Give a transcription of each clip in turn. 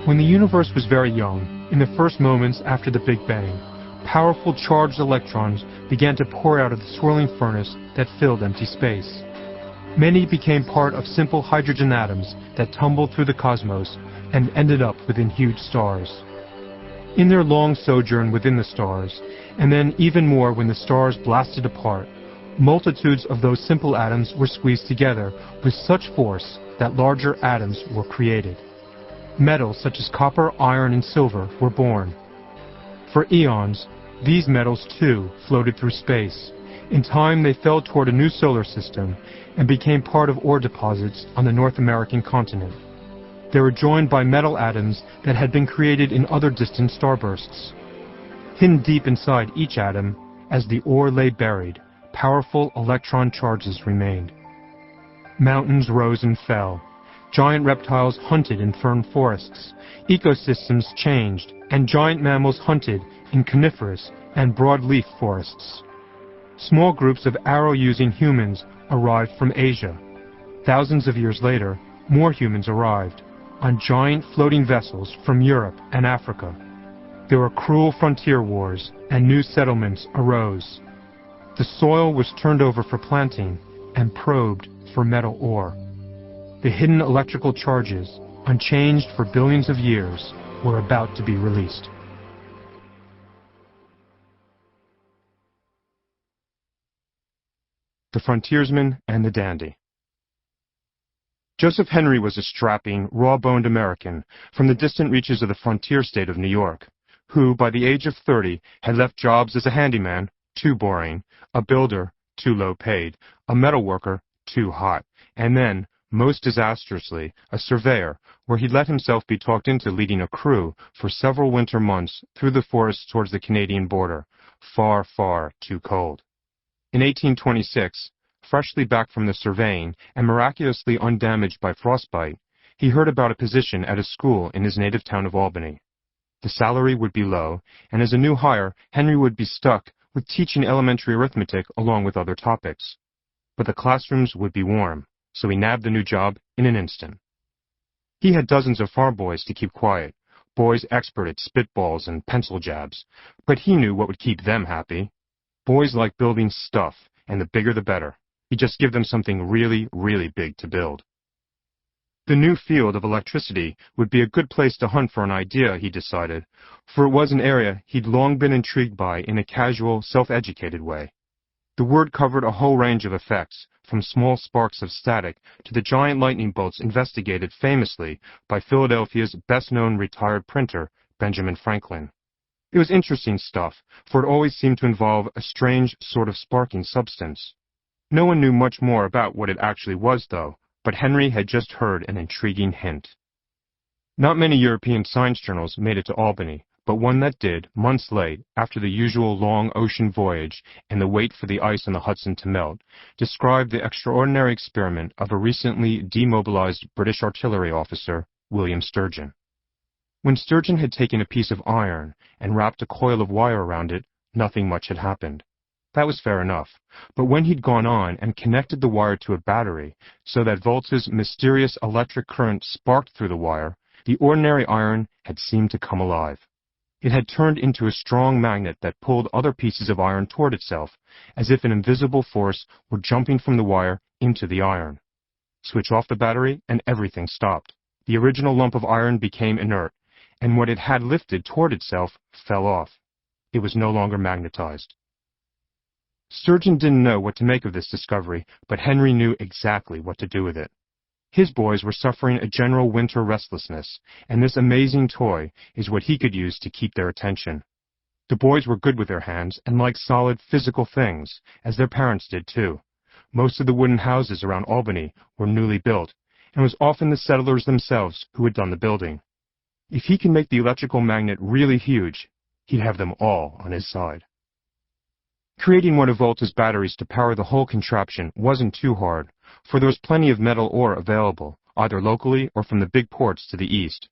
When the universe was very young, in the first moments after the Big Bang, powerful charged electrons began to pour out of the swirling furnace that filled empty space. Many became part of simple hydrogen atoms that tumbled through the cosmos and ended up within huge stars. In their long sojourn within the stars, and then even more when the stars blasted apart, multitudes of those simple atoms were squeezed together with such force that larger atoms were created. Metals such as copper, iron, and silver were born. For eons, these metals too floated through space. In time, they fell toward a new solar system and became part of ore deposits on the North American continent. They were joined by metal atoms that had been created in other distant starbursts. Hidden deep inside each atom, as the ore lay buried, powerful electron charges remained. Mountains rose and fell. Giant reptiles hunted in fern forests. Ecosystems changed, and giant mammals hunted in coniferous and broadleaf forests. Small groups of arrow-using humans arrived from Asia. Thousands of years later, more humans arrived on giant floating vessels from Europe and Africa. There were cruel frontier wars, and new settlements arose. The soil was turned over for planting and probed for metal ore. The hidden electrical charges, unchanged for billions of years, were about to be released. The Frontiersman and the Dandy. Joseph Henry was a strapping, raw-boned American from the distant reaches of the frontier state of New York, who, by the age of 30, had left jobs as a handyman, too boring, a builder, too low paid, a metal worker, too hot, and then, most disastrously, a surveyor, where he let himself be talked into leading a crew for several winter months through the forests towards the Canadian border, far, far too cold. In 1826, freshly back from the surveying and miraculously undamaged by frostbite, he heard about a position at a school in his native town of Albany. The salary would be low, and as a new hire, Henry would be stuck with teaching elementary arithmetic along with other topics. But the classrooms would be warm, so he nabbed the new job in an instant. He had dozens of farm boys to keep quiet, boys expert at spitballs and pencil jabs, but he knew what would keep them happy. Boys like building stuff, and the bigger the better. He'd just give them something really, really big to build. The new field of electricity would be a good place to hunt for an idea, he decided, for it was an area he'd long been intrigued by in a casual, self-educated way. The word covered a whole range of effects, from small sparks of static to the giant lightning bolts investigated famously by Philadelphia's best-known retired printer, Benjamin Franklin. It was interesting stuff, for it always seemed to involve a strange sort of sparking substance. No one knew much more about what it actually was, though, but Henry had just heard an intriguing hint. Not many European science journals made it to Albany, but one that did, months late, after the usual long ocean voyage and the wait for the ice on the Hudson to melt, described the extraordinary experiment of a recently demobilized British artillery officer, William Sturgeon. When Sturgeon had taken a piece of iron and wrapped a coil of wire around it, nothing much had happened. That was fair enough, but when he'd gone on and connected the wire to a battery so that Volta's mysterious electric current sparked through the wire, the ordinary iron had seemed to come alive. It had turned into a strong magnet that pulled other pieces of iron toward itself, as if an invisible force were jumping from the wire into the iron. Switch off the battery, and everything stopped. The original lump of iron became inert, and what it had lifted toward itself fell off. It was no longer magnetized. Sturgeon didn't know what to make of this discovery, but Henry knew exactly what to do with it. His boys were suffering a general winter restlessness, and this amazing toy is what he could use to keep their attention. The boys were good with their hands and liked solid physical things, as their parents did too. Most of the wooden houses around Albany were newly built, and it was often the settlers themselves who had done the building. If he could make the electrical magnet really huge, he'd have them all on his side. Creating one of Volta's batteries to power the whole contraption wasn't too hard, for there was plenty of metal ore available, either locally or from the big ports to the east.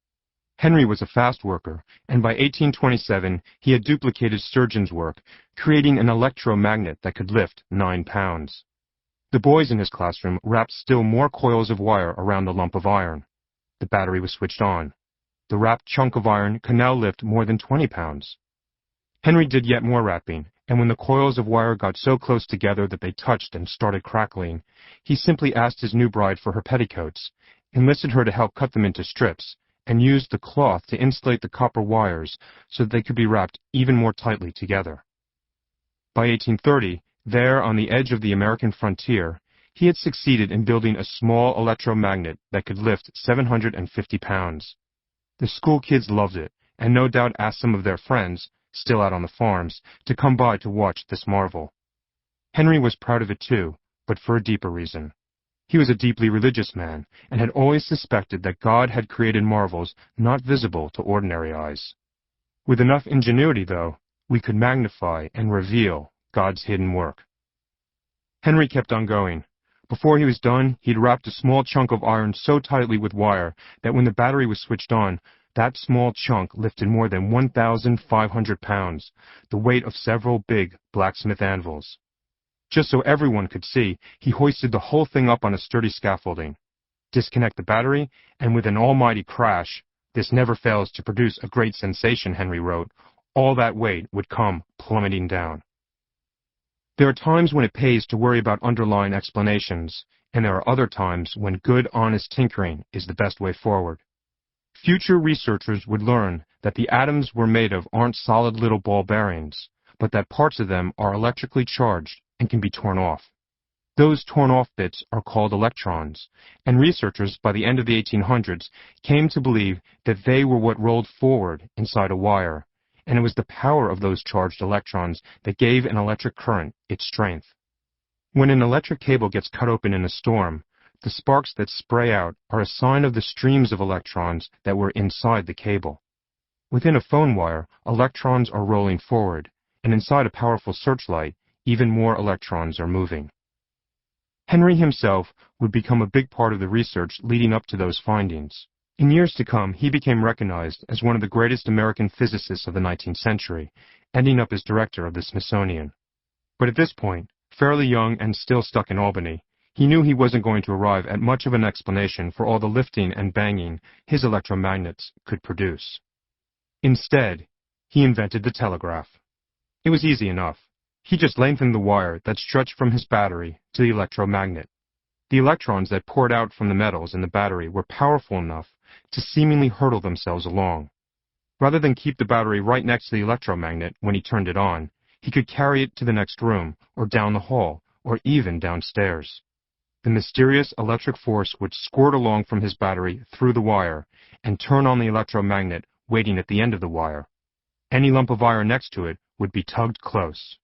Henry was a fast worker, and by 1827 he had duplicated Sturgeon's work, creating an electromagnet that could lift 9 pounds. The boys in his classroom wrapped still more coils of wire around the lump of iron. The battery was switched on. The wrapped chunk of iron could now lift more than 20 pounds. Henry did yet more wrapping, and when the coils of wire got so close together that they touched and started crackling, he simply asked his new bride for her petticoats, enlisted her to help cut them into strips, and used the cloth to insulate the copper wires so that they could be wrapped even more tightly together. By 1830, there on the edge of the American frontier, he had succeeded in building a small electromagnet that could lift 750 pounds. The school kids loved it, and no doubt asked some of their friends, still out on the farms, to come by to watch this marvel. Henry was proud of it too, but for a deeper reason. He was a deeply religious man, and had always suspected that God had created marvels not visible to ordinary eyes. With enough ingenuity, though, we could magnify and reveal God's hidden work. Henry kept on going. Before he was done, he'd wrapped a small chunk of iron so tightly with wire that when the battery was switched on, that small chunk lifted more than 1,500 pounds, the weight of several big blacksmith anvils. Just so everyone could see, he hoisted the whole thing up on a sturdy scaffolding. Disconnect the battery, and with an almighty crash, this never fails to produce a great sensation, Henry wrote, all that weight would come plummeting down. There are times when it pays to worry about underlying explanations, and there are other times when good, honest tinkering is the best way forward. Future researchers would learn that the atoms we're made of aren't solid little ball bearings, but that parts of them are electrically charged and can be torn off. Those torn-off bits are called electrons, and researchers by the end of the 1800s came to believe that they were what rolled forward inside a wire, and it was the power of those charged electrons that gave an electric current its strength. When an electric cable gets cut open in a storm, the sparks that spray out are a sign of the streams of electrons that were inside the cable. Within a phone wire, electrons are rolling forward, and inside a powerful searchlight, even more electrons are moving. Henry himself would become a big part of the research leading up to those findings. In years to come, he became recognized as one of the greatest American physicists of the 19th century, ending up as director of the Smithsonian. But at this point, fairly young and still stuck in Albany, he knew he wasn't going to arrive at much of an explanation for all the lifting and banging his electromagnets could produce. Instead, he invented the telegraph. It was easy enough. He just lengthened the wire that stretched from his battery to the electromagnet. The electrons that poured out from the metals in the battery were powerful enough to seemingly hurtle themselves along. Rather than keep the battery right next to the electromagnet when he turned it on, he could carry it to the next room, or down the hall, or even downstairs. The mysterious electric force would squirt along from his battery through the wire and turn on the electromagnet waiting at the end of the wire. Any lump of iron next to it would be tugged close.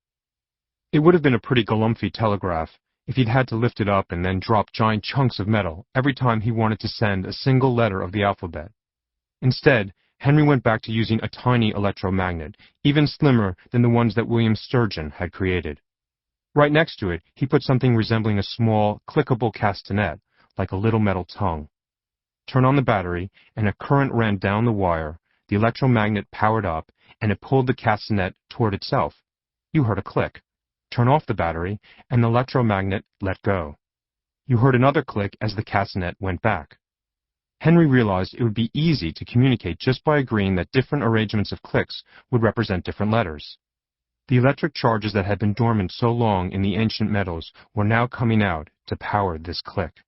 It would have been a pretty galumphy telegraph if he'd had to lift it up and then drop giant chunks of metal every time he wanted to send a single letter of the alphabet. Instead, Henry went back to using a tiny electromagnet, even slimmer than the ones that William Sturgeon had created. Right next to it, he put something resembling a small, clickable castanet, like a little metal tongue. Turn on the battery, and a current ran down the wire, the electromagnet powered up, and it pulled the castanet toward itself. You heard a click. Turn off the battery, and the electromagnet let go. You heard another click as the castanet went back. Henry realized it would be easy to communicate just by agreeing that different arrangements of clicks would represent different letters. The electric charges that had been dormant so long in the ancient metals were now coming out to power this click.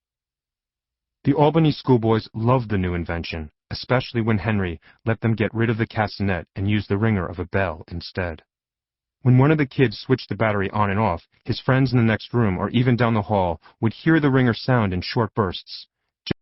The Albany schoolboys loved the new invention, especially when Henry let them get rid of the castanet and use the ringer of a bell instead. When one of the kids switched the battery on and off, his friends in the next room or even down the hall would hear the ringer sound in short bursts,